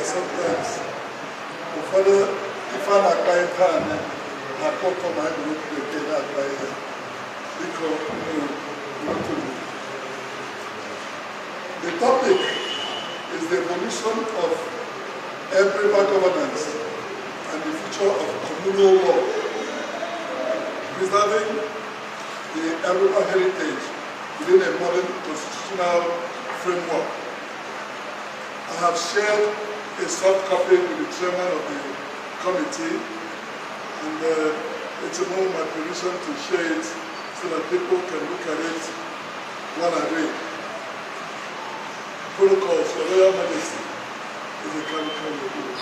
sometimes, Father, if I like by time, I put on my group again at by because what to do. The topic is the evolution of Abriba governance and the future of communal law, preserving the Abriba heritage within a modern constitutional framework. I have shared a soft copy with the chairman of the committee, and it's a moment my permission to share it so that people can look at it while I read. Protocols, Your Royal Majesty, is a chemical review.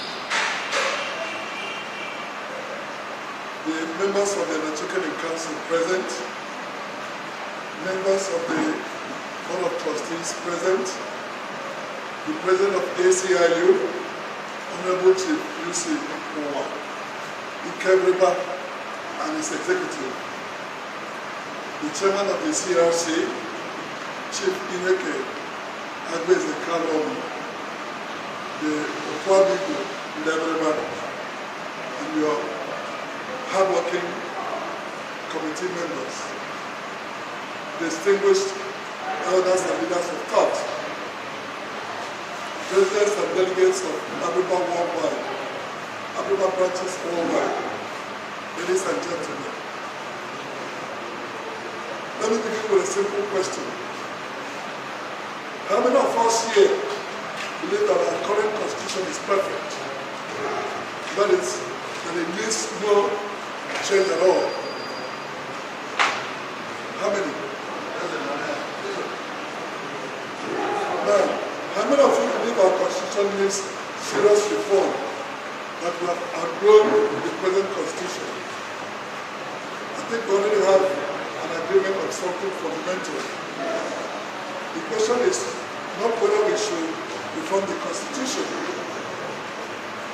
The members of the National Council present, members of the Board of Trustees present, the President of ACIU, Honorable Chief Uche, Ikebriba, and his executive, the Chairman of the CRC, Chief Ineke Agweze Kalom, the Okwabigo Lebreba, and your hardworking committee members, distinguished elders and leaders of thought, presidents and delegates of Abriba worldwide, Abriba branches worldwide, ladies and gentlemen. Let me begin with a simple question. How many of us here believe that our current constitution is perfect? That is, that it needs no change at all. How many? Now, how many of you believe our constitution needs serious reform, that we have outgrown the present constitution? I think we already have an agreement on something fundamental. The question is not whether we should reform the constitution.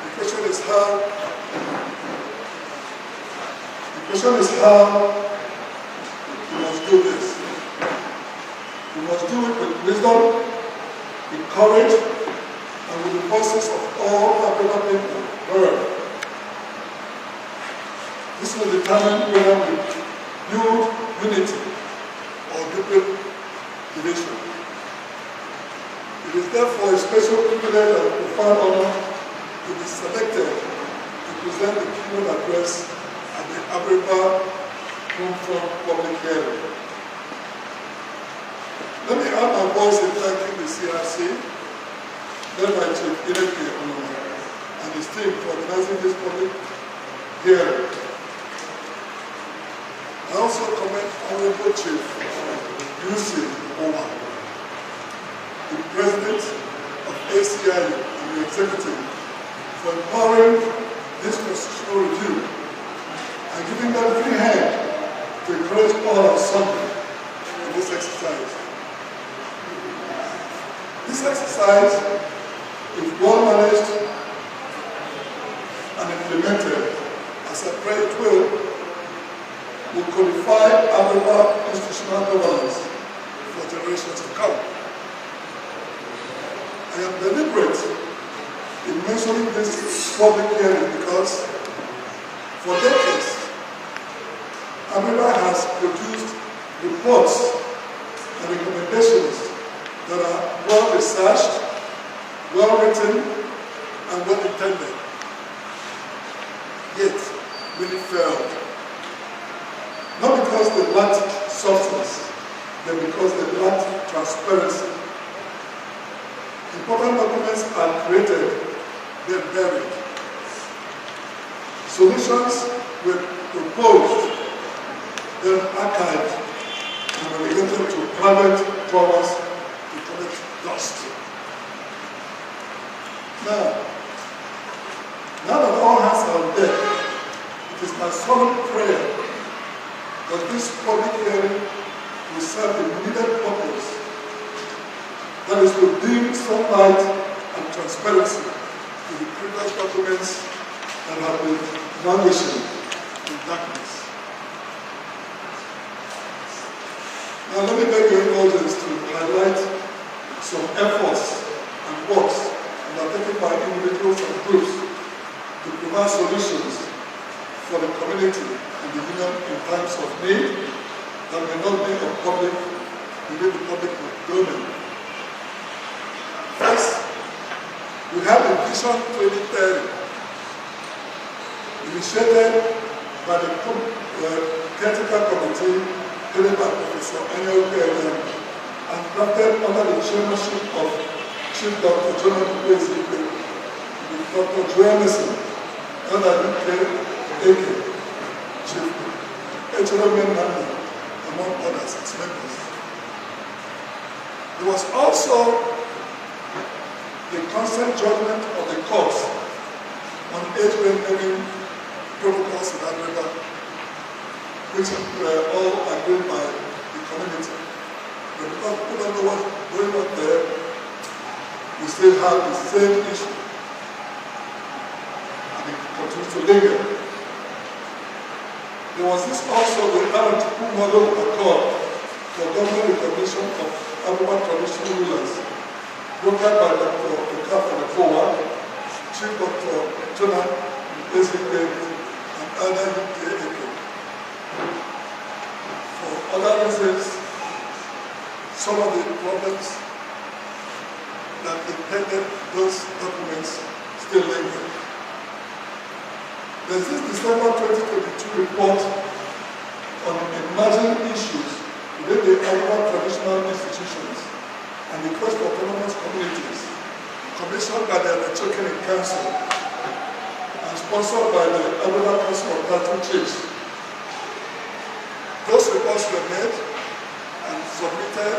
The question is how. The question is how we must do this. We must do it with wisdom, with courage, and with the voices of all African people heard. This will determine whether we build unity or deepen division. It is therefore a special privilege and profound honor to be selected to present the keynote address at the Abriba Homefront Public Hearing. Let me add my voice in thanking the CRC, led by Chief Ineke and his team for organizing this public hearing. I also commend Honorable Chief Uche, the President of ACIU and the Executive, for empowering this constitutional review and giving them free hand to encourage all our subjects in this exercise. This exercise, if well managed and implemented, as I pray it will codify Abriba institutional governance for generations to come. I am deliberate in mentioning this public hearing because for decades, Abriba has produced reports and recommendations that are well researched, well written, and well intended. Yet, many failed. Not because they lacked substance, but because they lacked transparency. Important documents are created, then buried. Solutions were proposed, then archived, and relegated to private drawers to collect dust. Now that all hands are on deck, it is my solemn prayer that this public hearing will serve the needed purpose, that is to bring sunlight and transparency to the previous documents that have been languishing in darkness. Now let me beg your indulgence to highlight some efforts and works undertaken by individuals and groups to provide solutions for the community and the union in times of need that may not be within the public domain. First, we have the Vision 2030, initiated by the Technical Committee headed by Professor Anil and drafted under the chairmanship of Chief Dr. Jonathan with Dr. Joel Mason, under Uche, Chief HRM Nandi, among others, its members. There was also the consent judgment of the courts on age-rendering protocols in Africa, which were all agreed by the community. But because people don't know what's going on there, we still have the same issue. And it continues to linger. There was this also the Aratiku Model Accord for government recognition of African traditional rulers, brokered by Dr. Okafor, Chief Dr. Jonah Ezekwe, and other UK. For other reasons, some of the problems that impeded those documents still linger. There's this December 2022 report on emerging issues within the African traditional institutions and the quest for autonomous communities, commissioned by the Ethiopian Council and sponsored by the African Council of Title Chiefs. Those reports were made and submitted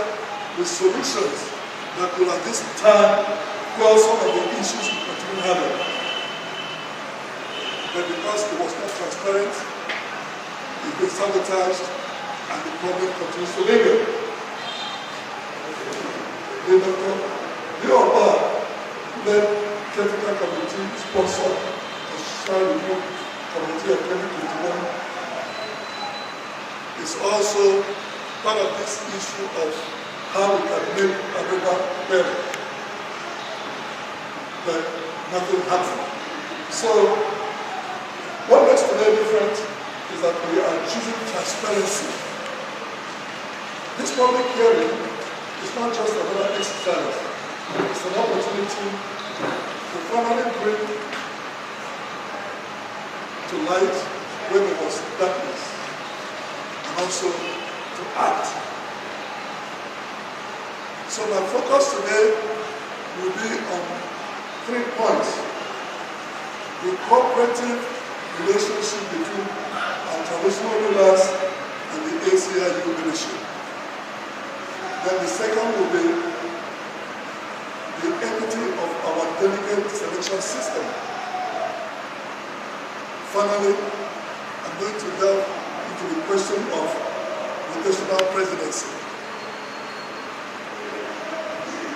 with solutions that will at this time quell some of the issues we continue having. But because it was not transparent, it's been sabotaged and the problem continues to linger. The Dr. Leoba led Technical Committee sponsored the Social Review Committee of 2021 is also part of this issue of how we can make Africa better. But nothing happened. So, what makes today different is that we are choosing transparency. This public hearing is not just another exercise. It's an opportunity to finally bring to light where there was darkness and also to act. So my focus today will be on 3 points. The cooperative relationship between our traditional rulers and the ACIU leadership. Then the second will be the equity of our delegate selection system. Finally, I'm going to delve into the question of rotational presidency.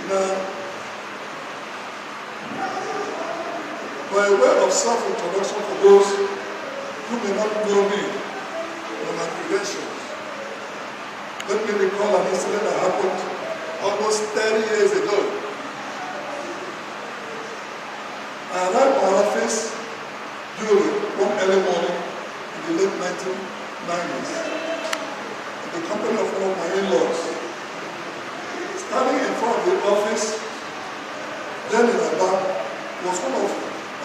Now, by way of self-introduction for those who may not know me or my credentials, let me recall an incident that happened almost 30 years ago. I arrived at my office during one early morning in the late 1990s in the company of one of my in-laws. Standing in front of the office, then in my back, was one of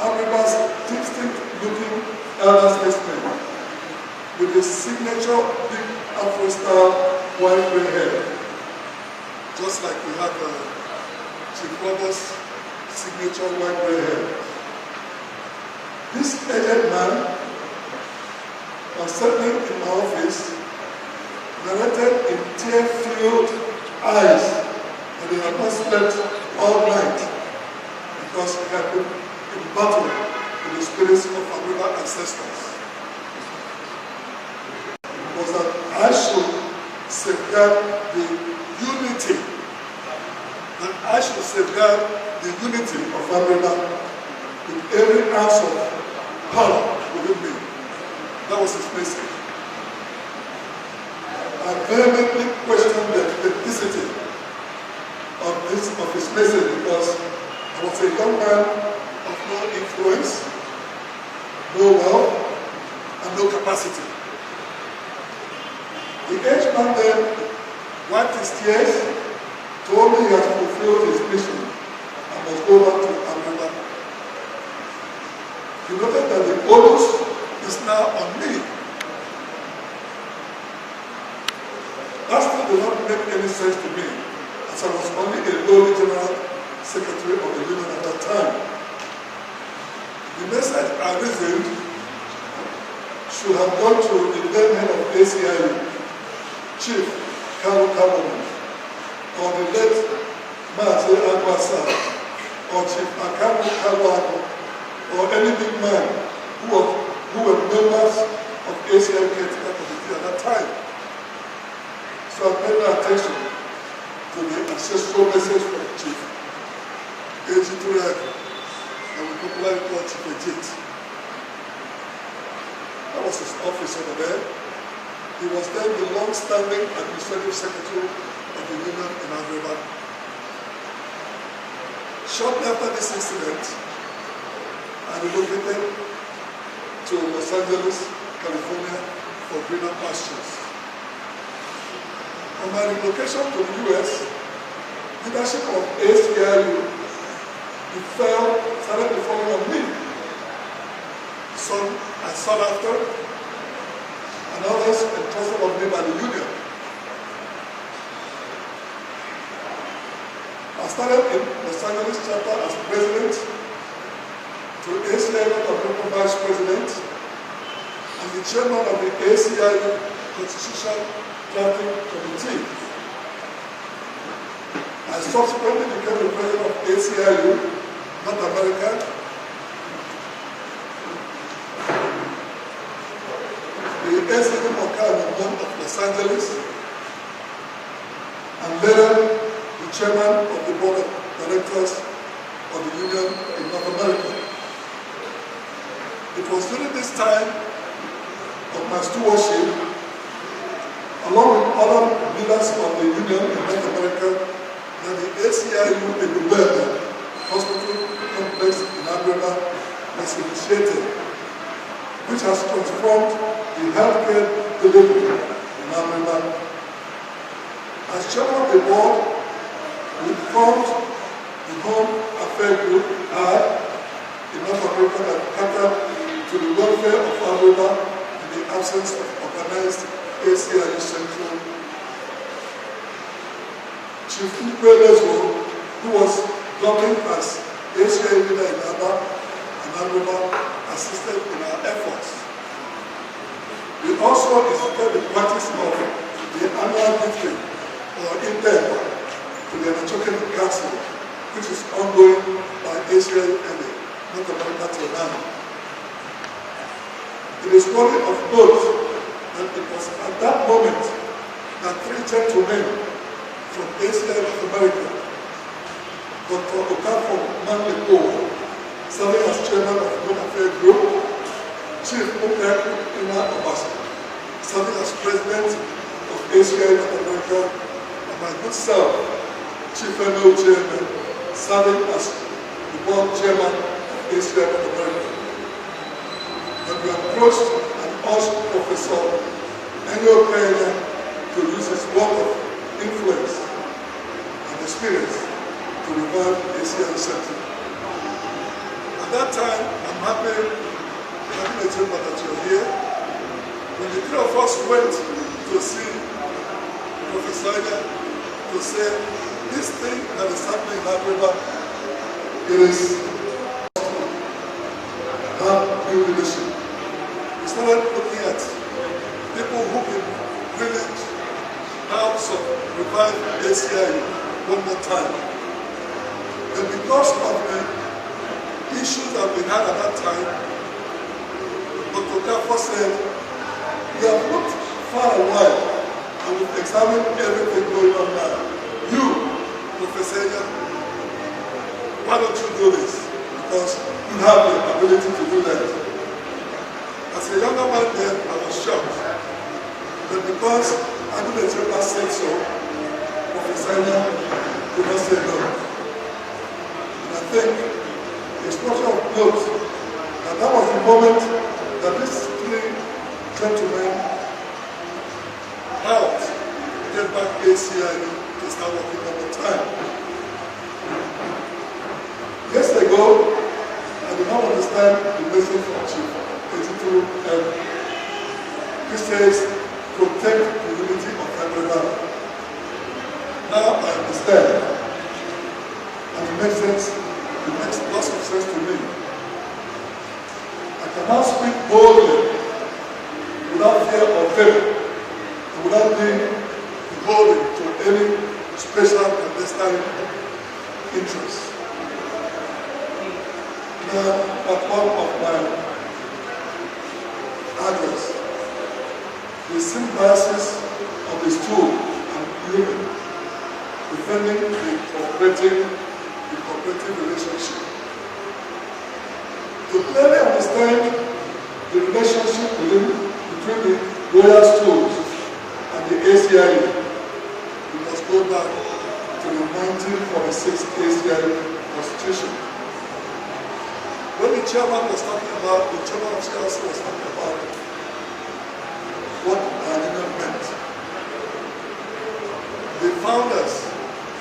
Africa's distinct-looking elder statesmen with his signature big Afro-style white gray hair, just like we have Chief Robert's signature white gray hair. This aged man, on settling in my office, narrated in tear-filled eyes that he had not slept all night because he had been in battle with the spirits of African ancestors. Was that I should safeguard the unity, that I should safeguard the unity of Africa with every ounce of power within me. That was his message. I vehemently questioned the authenticity of his message because I I was a young man of no influence, no wealth, and no capacity. The aged man then wiped his tears, told me he had fulfilled his mission and must go back to America. He noted that the onus is now on me. That still did not make any sense to me, as I was only a lowly general secretary of the union at that time. The message I reasoned should have gone to the then head of ACIU, Chief Karu Kaboman, or the late Mazi Agbasa, or Chief Akamu Kawago, or any big man who were members of ACIU committee at that time. So I paid no attention to the ancestral message from the Chief Ejituriak, and we popularly call Chief Ejit. That was his office over there. He was then the long-standing administrative secretary of the union in Aruba. Shortly after this incident, I relocated to Los Angeles, California for greener pastures. On my relocation to the US, leadership of ACIU started to fall on me. Some I sought after, and others entrusted on me by the union. I started in Los Angeles chapter as president, to ACIU vice president, and the chairman of the ACIU Constitution Drafting Committee. I subsequently became the president of ACIU, North America, the ACIU Mokano of Los Angeles, and later the chairman of the board of directors of the union in North America. It was during this time of my stewardship, along with other leaders of the union in North America, that the ACIU in the Web Hospital Complex in Aruba was initiated, which has transformed the healthcare delivery in Aruba. As chairman of the board, we formed the Home Affairs Group in North America that catered to the welfare of Aruba in the absence of organized ACIU Central. Chief Uche who was governing as ACIU leader in Aba and Aruba, assisted in our efforts. We also instituted the practice of the annual gifting or intern to the Anachokan Council, which is ongoing by ACIU and North America till now. It is worthy of note that it was at that moment that three gentlemen from ACIU North America, Dr. Okafor Manlepo, serving as chairman of the Home Affairs Group, Chief Uche Obasa, serving as president of ACIU North America, and my good self, Chief Uche, serving as the board chairman of ACIU North America. And we approached and asked Professor Enyo Kenya to use his wealth of influence and experience to revive ACIU Center. At that time, I'm happy that you're here. When the three of us went to see Professor Enya to say, this thing that is happening in that river, it is have new leadership. We started looking at people who can really help revive ACIU one more time. And because of the issues that we had at that time, Dr. Okafor said, we have looked far and wide and we've examined everything going on now. You, Professor Enya, why don't you do this? Because you have the ability to do that. As a younger man then, I was shocked. But because I knew the chairman said so, Professor Enya could not say no. And I think a structure of note that was the moment that these three gentlemen helped get back ACI to start working on the time. Years ago, I did not understand the message from Chief Editor M. He says, protect the unity of everyone. Now I understand, and it makes sense, it makes lots of sense to me. I can now speak boldly, without fear or favor, and without being beholden to any special clandestine interest. Now, at one of my address, the symbiosis of the stool and human, defending the cooperative relationship. To clearly understand the relationship between the royal stools and the ACIU, we must go back to the 1946 ACIU Constitution. When the chairman was talking about, the chairman of CLC was talking about what an union meant. The founders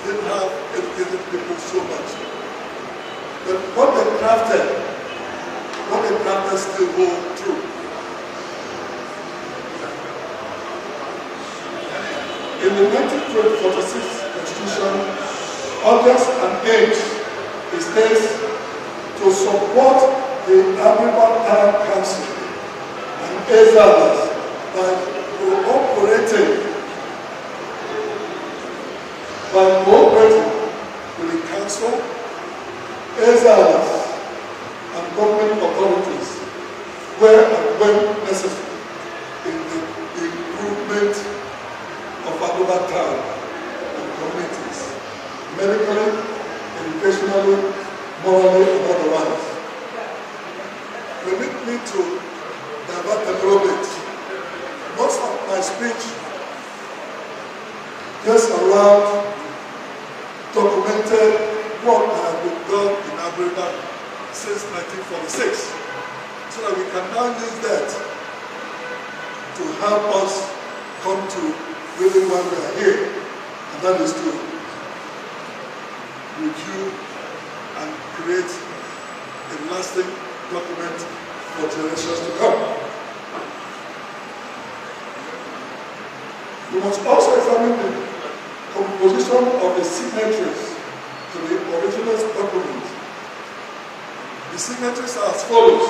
didn't have educated people so much. But what they crafted still hold true. In the 1946 Constitution, objects and aims, it states to support the African Town Council and others by cooperating with the council, others, and government authorities where and when necessary in the improvement of African town and communities, medically, educationally, morally, and otherwise. Permit me to divert a little bit. Most of my speech just around documented work that has been done in Africa since 1946, so that we can now use that to help us come to really why we are here, and that is to review and create a lasting document for generations to come. We must also examine the composition of the signatories to the original document. The signatories are as follows.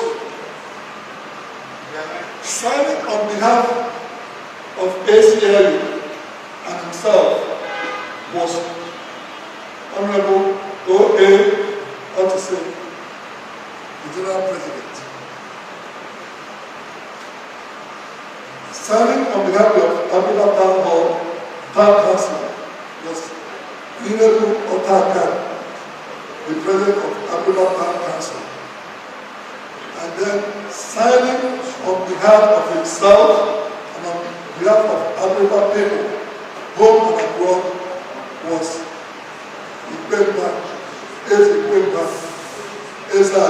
Signing on behalf of ACLU and himself was Honorable O.A. Uche, the General President. Signing on behalf of African Town Hall, Town Council, was Honorable Otaka, the President of African Town Council. And then signing on behalf of himself and on behalf of African people, home and abroad, was Ikwemba, Ezra